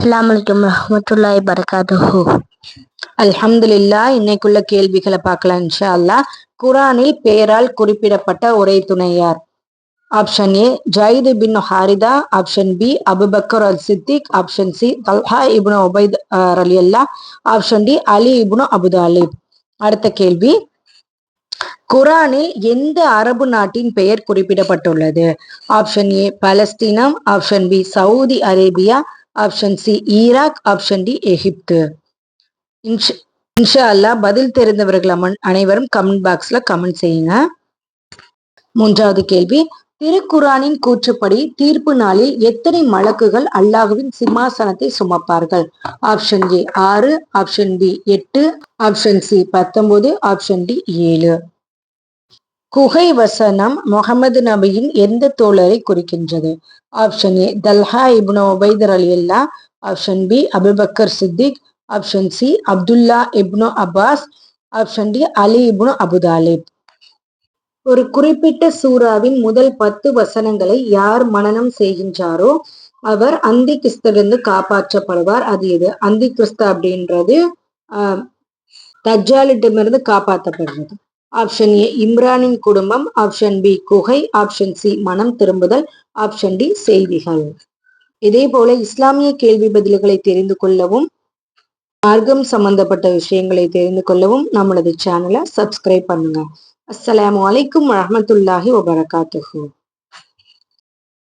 அஸ்ஸலாமுஅலைக்கும் வரஹ்மத்துல்லாஹி வபரகாத்துஹு. அல்ஹம்துலில்லாஹ். இன்னைக்குள்ள கேள்விகளை பார்க்கலாம் இன்ஷா அல்லாஹ். குரானில் பெயரால் குறிப்பிடப்பட்ட ஒரே துணையார்? Option A Zaid bin Haritha, option B Abu Bakr al Siddiq, option C Talha ibn Ubaid ரலியல்லாஹ், option D Ali ibn Abu Talib. அடுத்த கேள்வி, குரானில் எந்த அரபு நாட்டின் பெயர் குறிப்பிடப்பட்டுள்ளது? ஆப்ஷன் ஏ பாலஸ்தீனம், option B Saudi Arabia, option C Iraq, option D எகிப்து. இன்ஷா அல்லாஹ் பதில் தெரிந்தவர்கள் அனைவரும் கமெண்ட் பாக்ஸ்ல கமெண்ட் செய்யுங்க. மூன்றாவது கேள்வி, திருக்குரானின் கூற்றுப்படி தீர்ப்பு நாளில் எத்தனை மலக்குகள் அல்லாஹ்வின் சிம்மாசனத்தை சுமப்பார்கள்? Option A 6, option B 8, option C 19, option D 7. குகை வசனம் முகமது நபியின் எந்த தோழரை குறிக்கின்றது? Option A Talha ibn Ubaid ரலியல்லாஹ், option B Abu Bakr Siddiq, option C Abdullah ibn Abbas, option D Ali ibn Abu Talib. ஒரு குறிப்பிட்ட சூறாவின் முதல் 10 வசனங்களை யார் மனனம் செய்கின்றாரோ அவர் அந்தி கிறிஸ்துவிலிருந்து காப்பாற்றப்படுவார். அது எது? அந்தி கிறிஸ்து அப்படின்றது தஜ்ஜாலிடமிருந்து காப்பாற்றப்படுறது. ஆப்ஷன் ஏ இம்ரானின் குடும்பம், ஆப்ஷன் பி குகை, ஆப்ஷன் சி மனம் திரும்புதல், ஆப்ஷன் டி செய்திகள். இதே போல இஸ்லாமிய கேள்வி பதில்களை தெரிந்து கொள்ளவும் மார்க்கம் சம்பந்தப்பட்ட விஷயங்களை தெரிந்து கொள்ளவும் நம்மளது சேனலை சப்ஸ்கிரைப் பண்ணுங்க. அஸ்ஸலாமு அலைக்கும் வரஹ்மத்துல்லாஹி வபரகாத்துஹு.